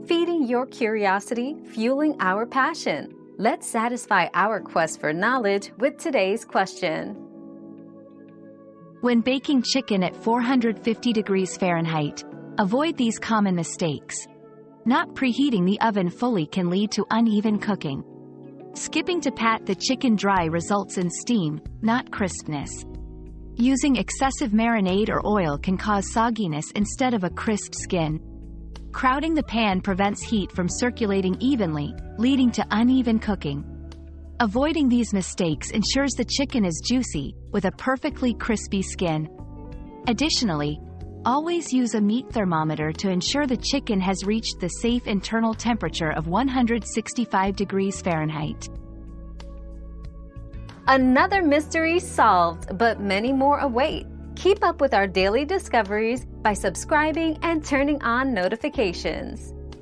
feeding your curiosity, fueling our passion. Let's satisfy our quest for knowledge with today's question. When baking chicken at 450 degrees Fahrenheit, avoid these common mistakes. Not preheating the oven fully can lead to uneven cooking. Skipping to pat the chicken dry results in steam, not crispness. Using excessive marinade or oil can cause sogginess instead of a crisp skin. Crowding the pan prevents heat from circulating evenly, leading to uneven cooking. Avoiding these mistakes ensures the chicken is juicy, with a perfectly crispy skin. Additionally, always use a meat thermometer to ensure the chicken has reached the safe internal temperature of 165 degrees Fahrenheit. Another mystery solved, but many more await. Keep up with our daily discoveries by subscribing and turning on notifications.